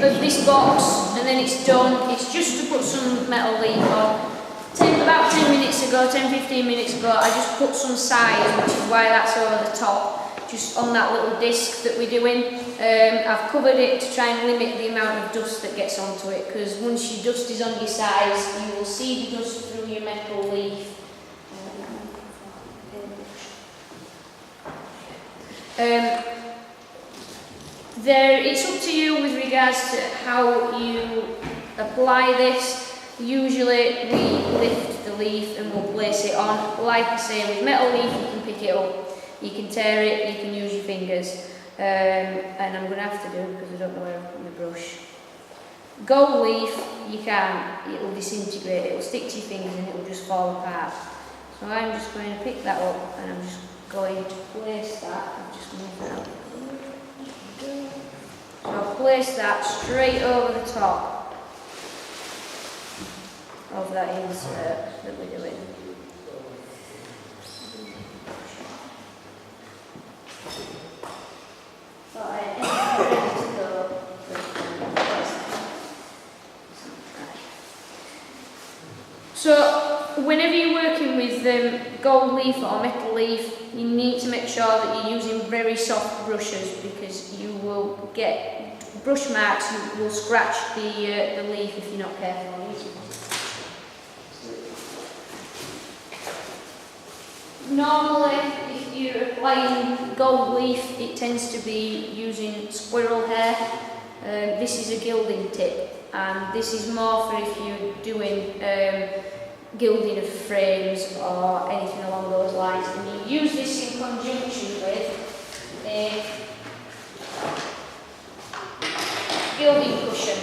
of this box and then it's done. It's just to put some metal leaf on. About 10 minutes ago, 10-15 minutes ago, I just put some size, which is why that's over the top, just on that little disc that we're doing. I've covered it to try and limit the amount of dust that gets onto it, because once your dust is on your size, you will see the dust through your metal leaf. It's up to you with regards to how you apply this. Usually we lift the leaf and we'll place it on. Like I say, with metal leaf you can pick it up, you can tear it, you can use your fingers. And I'm going to have to do it because I don't know where I've put my brush. Gold leaf, you can't, it will disintegrate, it will stick to your fingers and it will just fall apart. So I'm just going to pick that up and I'm just going to place that. I'll just move that out. So I'll place that straight over the top of that insert that we're doing. So whenever you're working with gold leaf or metal leaf, you need to make sure that you're using very soft brushes, because you will get brush marks, you will scratch the leaf if you're not careful. Normally, if you're applying gold leaf, it tends to be using squirrel hair. This is a gilding tip, and this is more for if you're doing gilding of frames or anything along those lines. And you use this in conjunction with a gilding cushion,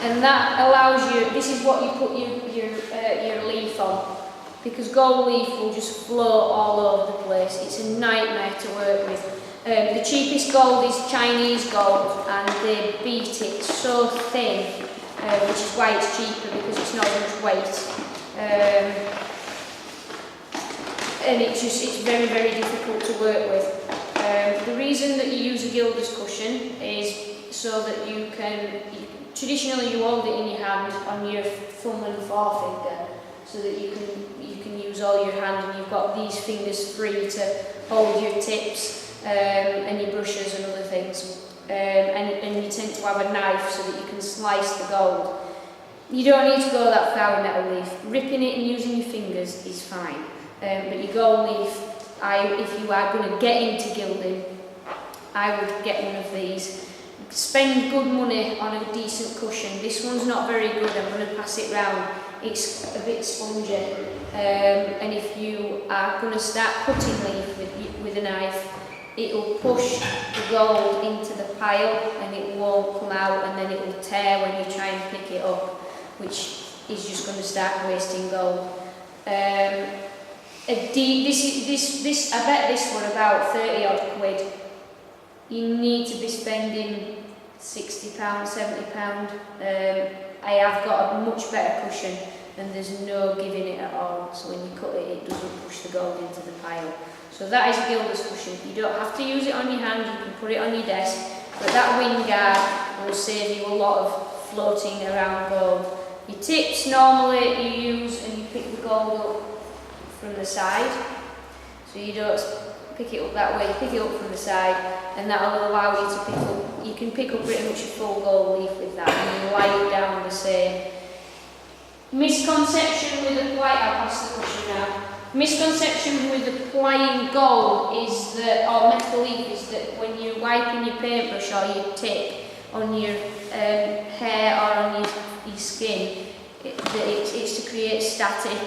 and that allows you. This is what you put your leaf on. Because gold leaf will just float all over the place. It's a nightmare to work with. The cheapest gold is Chinese gold, and they beat it so thin, which is why it's cheaper, because it's not as much weight. And it's very, very difficult to work with. The reason that you use a gilder's cushion is so that you can, traditionally you hold it in your hand on your thumb and forefinger, so that you can use all your hand, and you've got these fingers free to hold your tips and your brushes and other things. And you tend to have a knife so that you can slice the gold. You don't need to go that far with metal leaf. Ripping it and using your fingers is fine. But your gold leaf, if you are going to get into gilding, I would get one of these. Spend good money on a decent cushion. This one's not very good, I'm going to pass it round. It's a bit spongy, and if you are going to start cutting leaf with a knife, it will push the gold into the pile and it won't come out, and then it will tear when you try and pick it up, which is just going to start wasting gold. I bet this one about 30 odd quid. You need to be spending £60, £70. I have got a much better cushion and there's no giving it at all, so when you cut it, it doesn't push the gold into the pile. So that is a gilder's cushion. You don't have to use it on your hand, you can put it on your desk, but that wind guard will save you a lot of floating around gold. Your tips normally you use and you pick the gold up from the side, so you don't pick it up that way, you pick it up from the side, and that will allow you to pick up, you can pick up pretty much a full gold leaf with that, and you lie it down the same. Misconception with applying, I'll pass the cushion now. Misconception with applying gold is that, or metal leaf, is that when you're wiping your paintbrush or your tip on your hair or on your skin, it's to create static.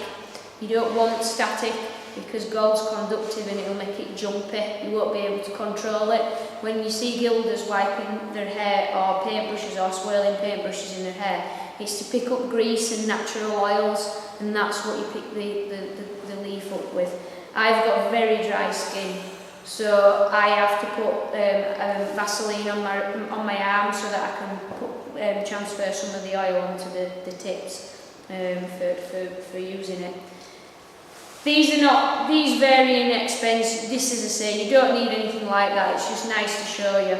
You don't want static, because gold's conductive and it'll make it jumpy. You won't be able to control it. When you see gilders wiping their hair or paintbrushes or swirling paintbrushes in their hair, it's to pick up grease and natural oils, and that's what you pick the leaf up with. I've got very dry skin, so I have to put Vaseline on my arm so that I can put, transfer some of the oil onto the tips for using it. These vary in expense. This, as I say, you don't need anything like that, it's just nice to show you.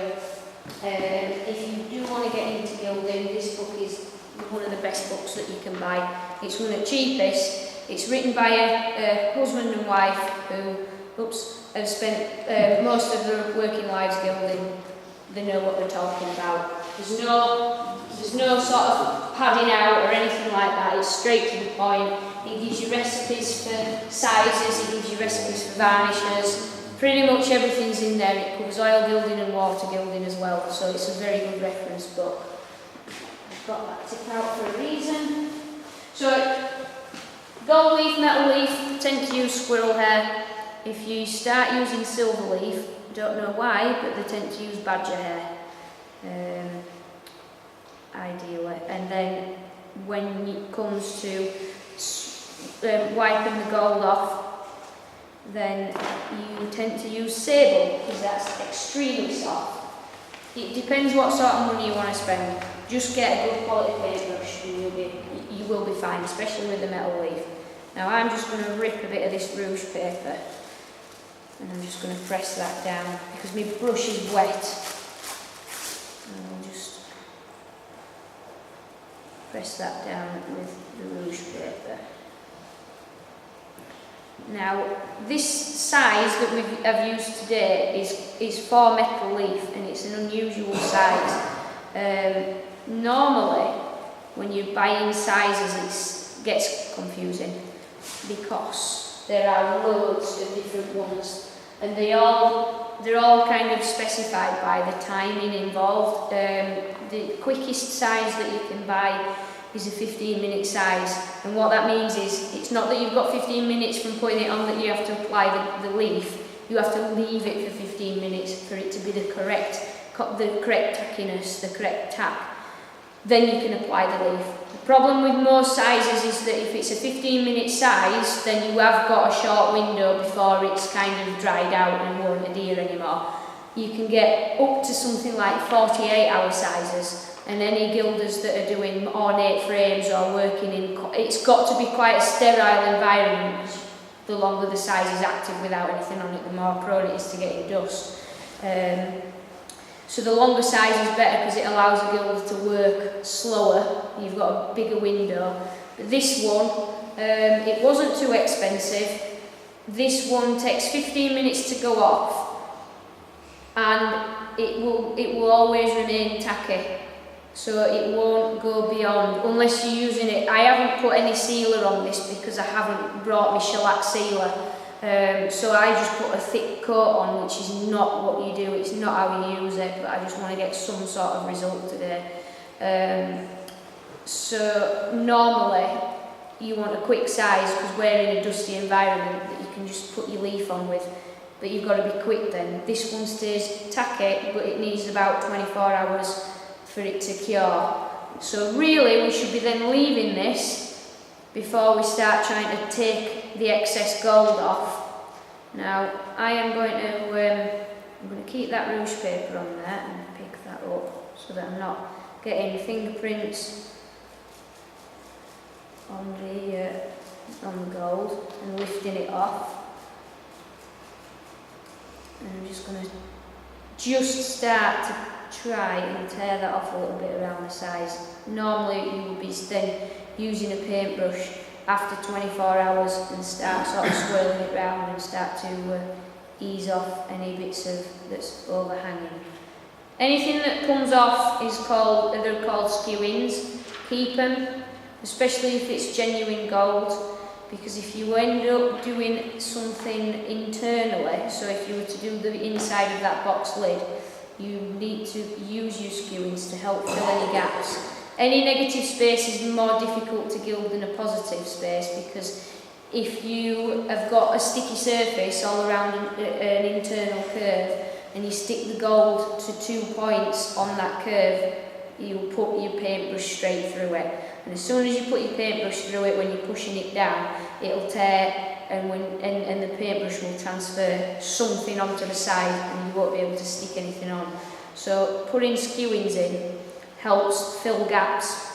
If you do want to get into gilding, this book is one of the best books that you can buy. It's one of the cheapest. It's written by a husband and wife who have spent most of their working lives gilding. They know what they're talking about. There's no sort of padding out or anything like that. It's straight to the point. It gives you recipes for sizes, it gives you recipes for varnishes. Pretty much everything's in there. It covers oil gilding and water gilding as well, so it's a very good reference book. I've got that tip out for a reason. So, gold leaf, metal leaf, tend to use squirrel hair. If you start using silver leaf, don't know why, but they tend to use badger hair. Ideally. And then when it comes to wiping the gold off, then you tend to use sable because that's extremely soft. It depends what sort of money you want to spend. Just get a good quality paintbrush and you will be fine, especially with the metal leaf. Now I'm just going to rip a bit of this rouge paper and I'm just going to press that down because my brush is wet. And I'll just press that down with the rouge paper. Now, this size that we have used today is for metal leaf and it's an unusual size. Normally, when you're buying sizes, it gets confusing because there are loads of different ones and they're all kind of specified by the timing involved. The quickest size that you can buy is a 15-minute size, and what that means is it's not that you've got 15 minutes from putting it on that you have to apply the leaf. You have to leave it for 15 minutes for it to be the correct tackiness, the correct tack. Then you can apply the leaf. The problem with most sizes is that if it's a 15-minute size, then you have got a short window before it's kind of dried out and won't adhere anymore. You can get up to something like 48-hour sizes. And any gilders that are doing ornate frames or working in, it's got to be quite a sterile environment. The longer the size is active without anything on it, the more prone it is to getting dust. So the longer size is better because it allows a gilder to work slower. You've got a bigger window. But this one, it wasn't too expensive. This one takes 15 minutes to go off, and it will always remain tacky. So it won't go beyond, unless you're using it. I haven't put any sealer on this because I haven't brought my shellac sealer. So I just put a thick coat on, which is not what you do, it's not how you use it, but I just want to get some sort of result today. So normally you want a quick size because we're in a dusty environment that you can just put your leaf on with, but you've got to be quick then. This one stays tacky, but it needs about 24 hours for it to cure. So really we should be then leaving this before we start trying to take the excess gold off. Now I am going to I'm going to keep that rouge paper on there and pick that up so that I'm not getting fingerprints on the gold and lifting it off. And I'm just going to start to try and tear that off a little bit around the sides. Normally you would be then using a paintbrush after 24 hours and start sort of swirling it round and start to ease off any bits that's overhanging. Anything that comes off they're called skewings. Keep them, especially if it's genuine gold, because if you end up doing something internally, so if you were to do the inside of that box lid, you need to use your skewings to help fill any gaps. Any negative space is more difficult to gild than a positive space, because if you have got a sticky surface all around an internal curve and you stick the gold to 2 points on that curve, you'll put your paintbrush straight through it. And as soon as you put your paintbrush through it, when you're pushing it down, it'll tear and the paintbrush will transfer something onto the side and you won't be able to stick anything on. So putting skewings in helps fill gaps.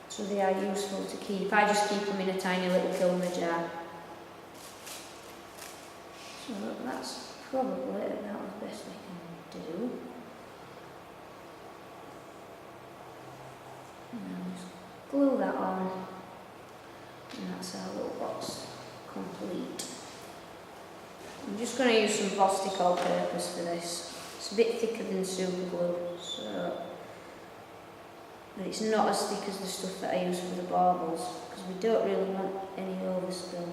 So they are useful to keep. I just keep them in a tiny little kiln jar. So that's probably about the best I can do. just going to use some Bostik all-purpose for this. It's a bit thicker than super glue, so but it's not as thick as the stuff that I use for the baubles, because we don't really want any overspill.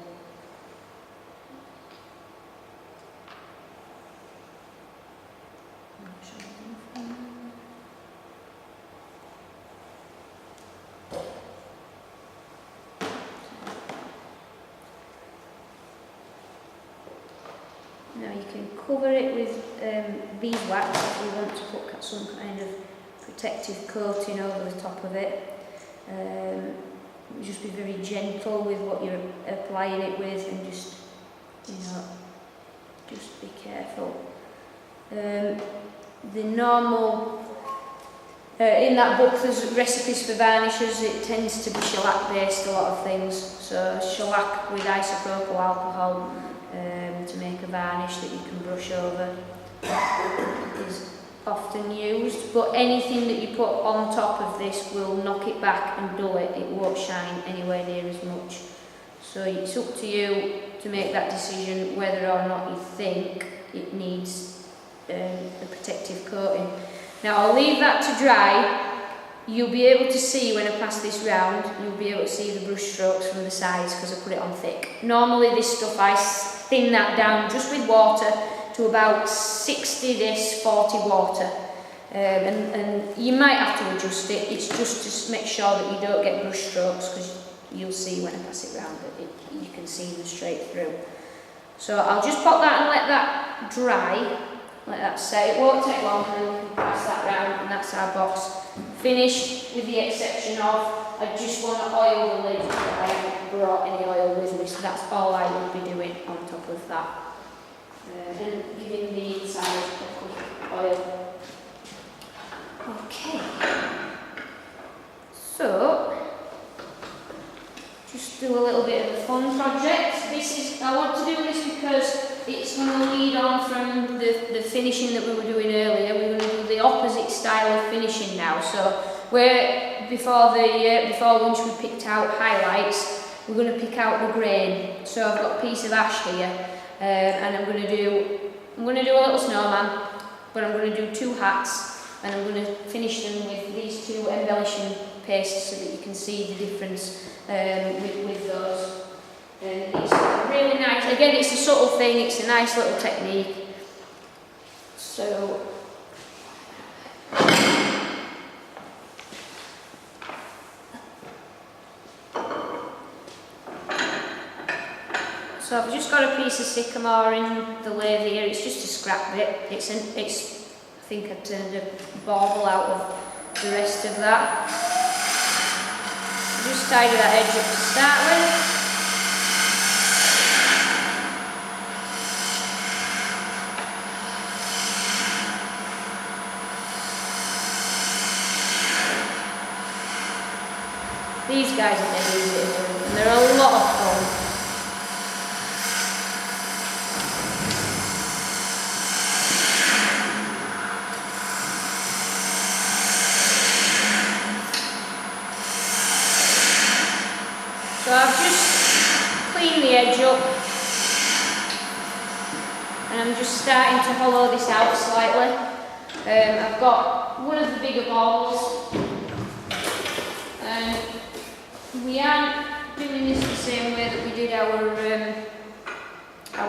Now you can cover it with beeswax if you want to put some kind of protective coating over the top of it. Just be very gentle with what you're applying it with, and just, you know, just be careful. The normal, in that book there's recipes for varnishes. It tends to be shellac based, a lot of things, so shellac with isopropyl alcohol to make a varnish that you can brush over is often used, but anything that you put on top of this will knock it back and dull it. It won't shine anywhere near as much. So it's up to you to make that decision whether or not you think it needs a protective coating. Now I'll leave that to dry. You'll be able to see when I pass this round, you'll be able to see the brush strokes from the sides because I put it on thick. Normally this stuff I thin that down just with water to about 60 this, 40 water. And you might have to adjust it. It's just to make sure that you don't get brush strokes, because you'll see when I pass it round that you can see them straight through. So I'll just pop that and let that dry, let that set. It won't take long, and then we can pass that round, and that's our box finished, with the exception of I just want to oil the lid, but I haven't brought any oil with me, so that's all I will be doing on top of that. And giving the inside a quick oil. Okay. So, just do a little bit of a fun project. I want to do this because it's going to lead on from the finishing that we were doing earlier. We're going to do the opposite style of finishing now. So, where before lunch we picked out highlights, we're going to pick out the grain. So I've got a piece of ash here, and I'm going to do a little snowman, but I'm going to do 2 hats, and I'm going to finish them with these 2 embellishing pastes so that you can see the difference with those. And it's really nice. Again, it's a subtle thing. It's a nice little technique. So I've just got a piece of sycamore in the lathe here. It's just a scrap bit. I think I turned a bauble out of the rest of that. Just tidy that edge up to start with. These guys are dead easy to do, and they're a lot of fun. So I've just cleaned the edge up, and I'm just starting to hollow this out slightly. I've got one of the bigger baubles, and we aren't doing this the same way that we did our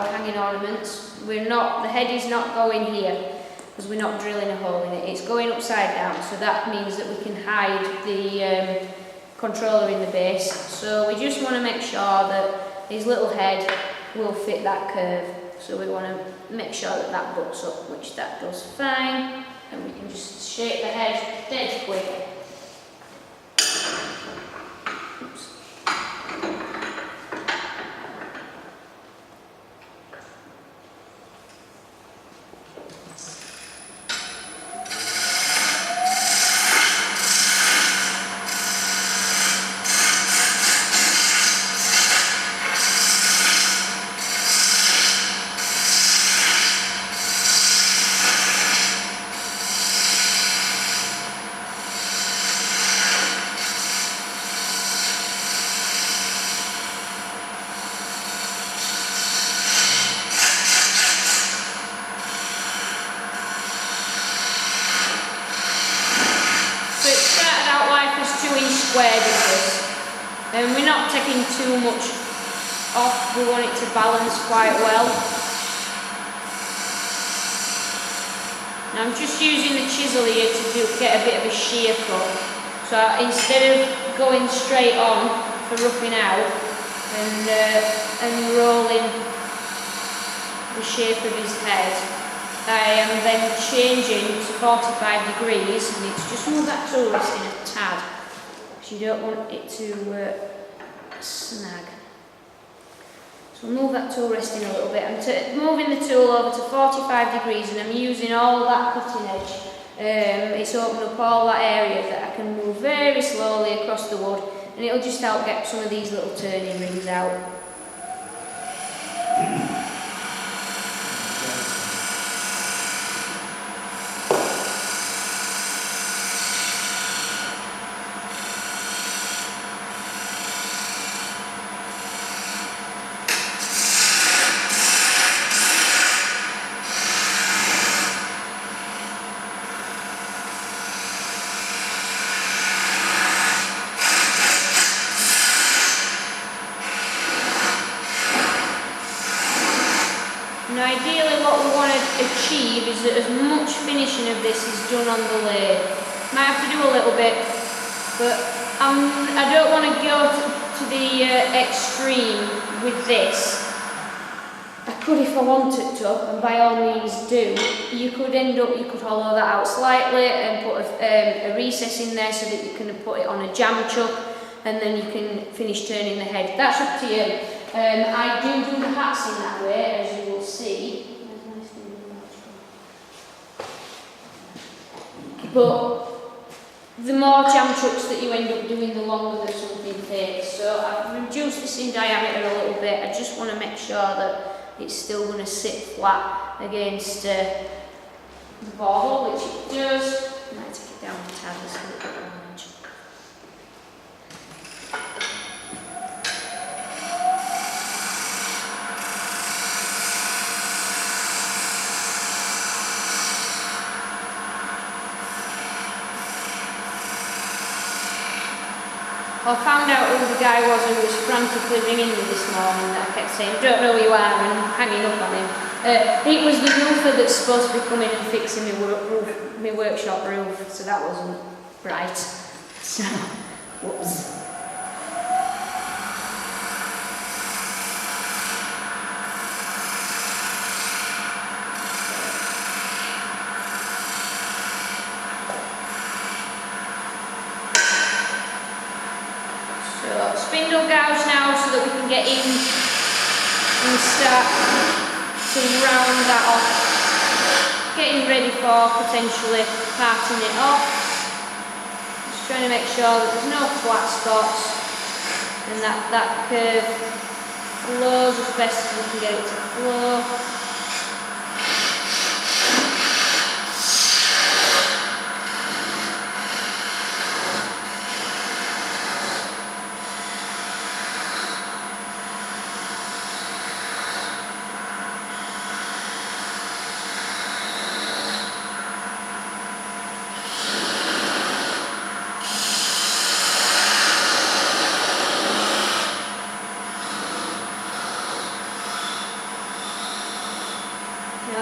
hanging ornaments. The head is not going here because we're not drilling a hole in it. It's going upside down, so that means that we can hide the controller in the base. So we just want to make sure that his little head will fit that curve. So we want to make sure that that butts up, which that does fine, and we can just shape the head dead quick. squared of this. And we're not taking too much off, we want it to balance quite well. Now I'm just using the chisel here to get a bit of a shear cut. So instead of going straight on for roughing out and rolling the shape of his head, I am then changing to 45 degrees, and it's just move that tool rest in a tad, because you don't want it to snag. So I'll move that tool rest in a little bit. I'm moving the tool over to 45 degrees, and I'm using all that cutting edge. It's opened up all that area that I can move very slowly across the wood, and it'll just help get some of these little turning rings out. Now ideally what we want to achieve is that as much finishing of this is done on the lathe. Might have to do a little bit, but I don't want to go to the extreme with this. I could if I wanted to, and by all means do. You could hollow that out slightly and put a recess in there so that you can put it on a jam chuck, and then you can finish turning the head. That's up to you. I do the hats in that way, as you will see. But the more jam chucks that you end up doing, the longer that something takes. So I've reduced this in diameter a little bit. I just want to make sure that it's still going to sit flat against the ball, which it does. I might take it down a tad, just a little bit more. I found out who the guy was who was frantically ringing me this morning, that I kept saying, I don't know who you are, and hanging up on him. It was the roofer that's supposed to be coming and fixing my workshop roof, so that wasn't right. So, whoops. Spindle gouge now so that we can get in and start to round that off, getting ready for potentially parting it off. Just trying to make sure that there's no flat spots and that curve flows as best as we can get it to flow.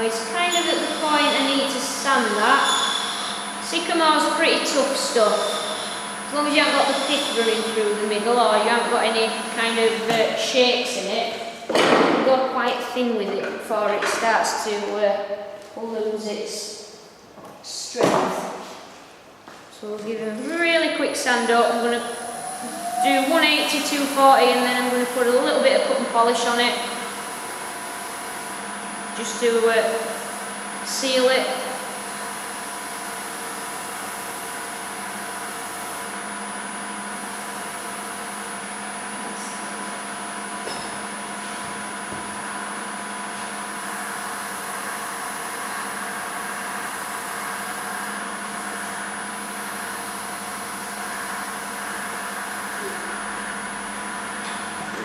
It's kind of at the point I need to sand that. Sycamore's pretty tough stuff. As long as you haven't got the pith running through the middle, or you haven't got any kind of shakes in it, you can go quite thin with it before it starts to lose its strength. So we'll give it a really quick sand up. I'm going to do 180, 240, and then I'm going to put a little bit of cut and polish on it, just to seal it.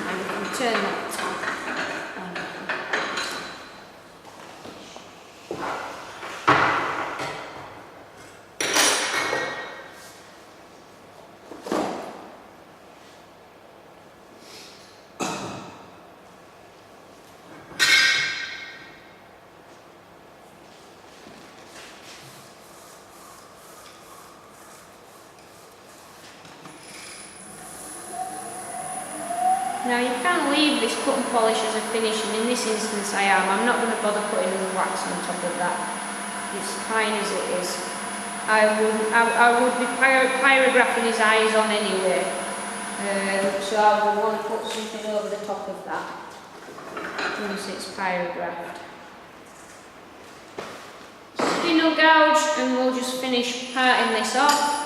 And you can turn that. Now you can leave this cut and polish as a finish, and in this instance I am. I'm not going to bother putting any wax on top of that. It's fine as it is. I would be pyrographing his eyes on anyway, so I would want to put something over the top of that once it's pyrographed. Spindle gouge, and we'll just finish parting this off.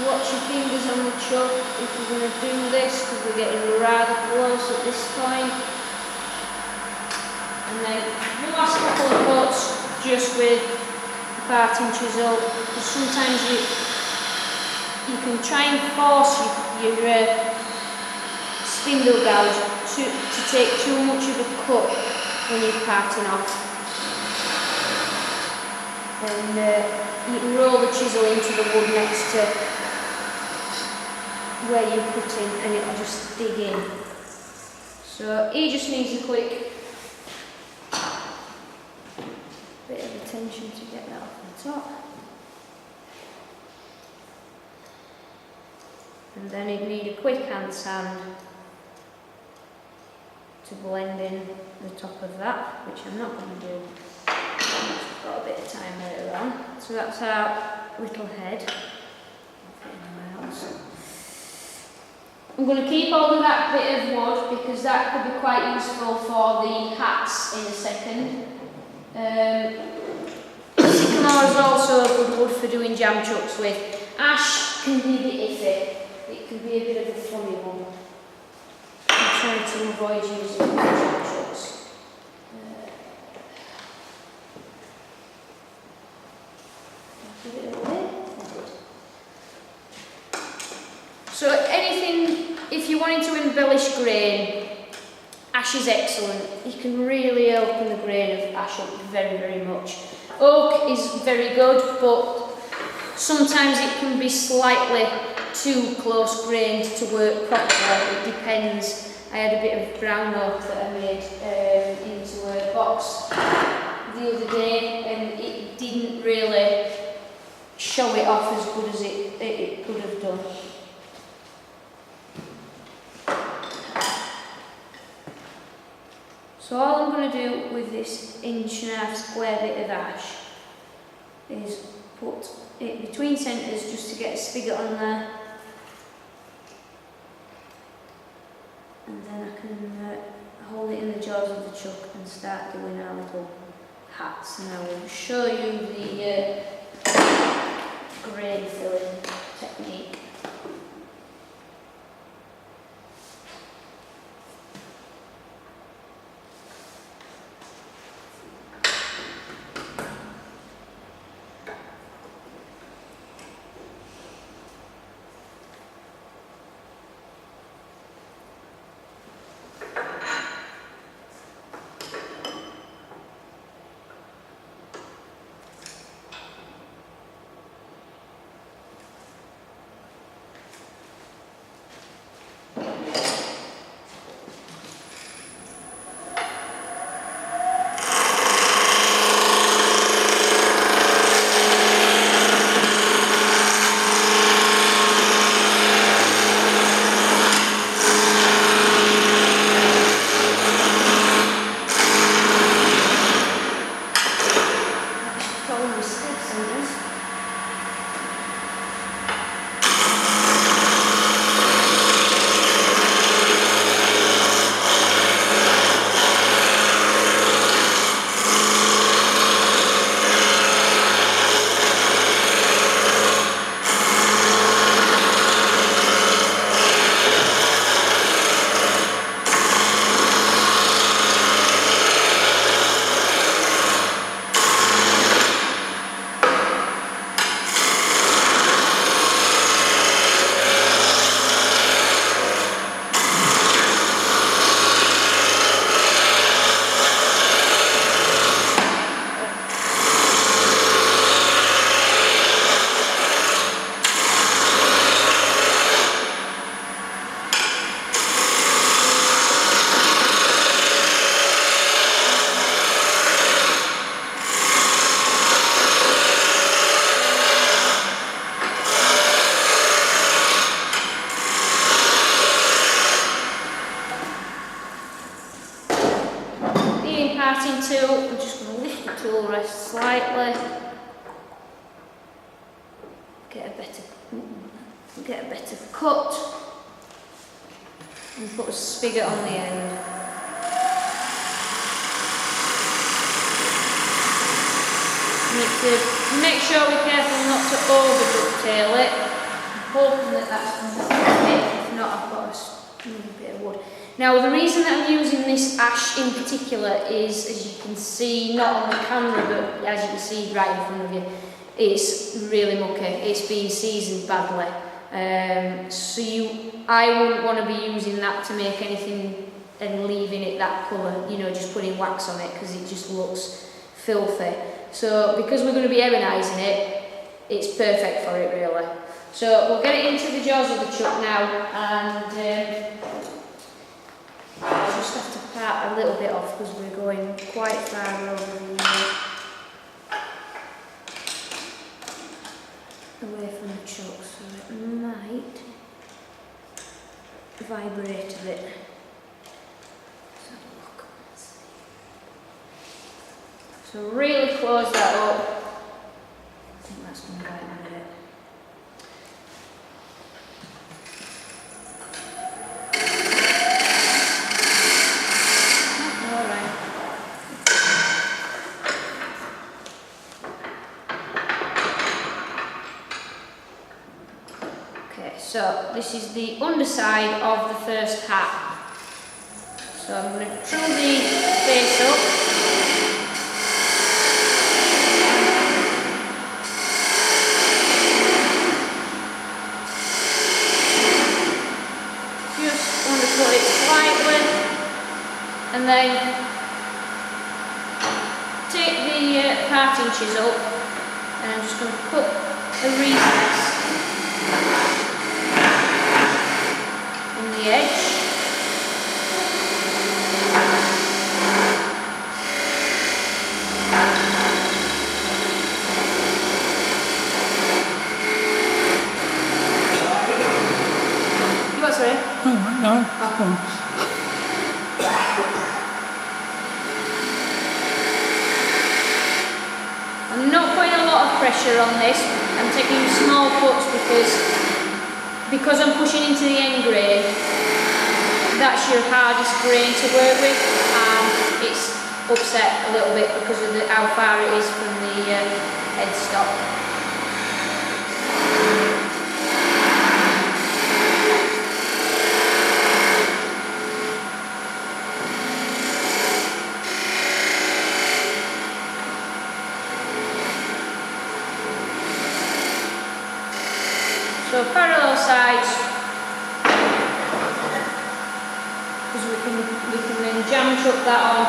Watch your fingers on the chuck if you're going to do this, because we're getting rather close at this point. And then the last couple of cuts just with the parting chisel, because sometimes you can try and force your spindle gouge to take too much of a cut when you're parting off. And you can roll the chisel into the wood next to where you're putting, and it'll just dig in. So he just needs a quick bit of attention to get that off the top. And then he'd need a quick hand sand to blend in the top of that, which I'm not going to do. I've got a bit of time later on. So that's our little head. I'm going to keep hold of that bit of wood because that could be quite useful for the hats in a second. Sycamore is also a good wood for doing jam chucks with. Ash can be a bit iffy. It can be a bit of a funny one. I'm trying to avoid using it for jam chucks. Give it away. So anything, if you wanted to embellish grain, ash is excellent. You can really open the grain of ash up very, very much. Oak is very good, but sometimes it can be slightly too close grained to work properly. It depends. I had a bit of brown oak that I made into a box the other day, and it didn't really show it off as good as it could have done. So all I'm going to do with this 1.5" square bit of ash is put it between centres just to get a spigot on there, and then I can hold it in the jaws of the chuck and start doing our little hats. And I will show you the grain filling technique. tool rest slightly. Get a better cut. And put a spigot on the end. Need to make sure we're careful not to over dovetail it. I'm hoping that that's going to fit. If not, I've got a bit of wood. Now the reason that I'm using this ash in particular is, as you can see, not on the camera, but as you can see right in front of you, it's really mucky. It's been seasoned badly. I wouldn't want to be using that to make anything and leaving it that colour, you know, just putting wax on it, because it just looks filthy. So because we're going to be ebonising it, it's perfect for it really. So we'll get it into the jaws of the chuck now, and I'll just have to part a little bit off because we're going quite far over away from the chuck, so it might vibrate a bit. So really close that up. I think that's going to go in a minute. Alright. Okay, so this is the underside of the first hat. So I'm going to drill the face up. And then take the parting chisel, and I'm just going to cut a recess in the edge. You what, sorry? Oh, no. Oh. I'm not putting a lot of pressure on this. I'm taking small cuts because I'm pushing into the end grain. That's your hardest grain to work with, and it's upset a little bit because of how far it is from the headstock. So parallel sides, because we can then jam chuck that on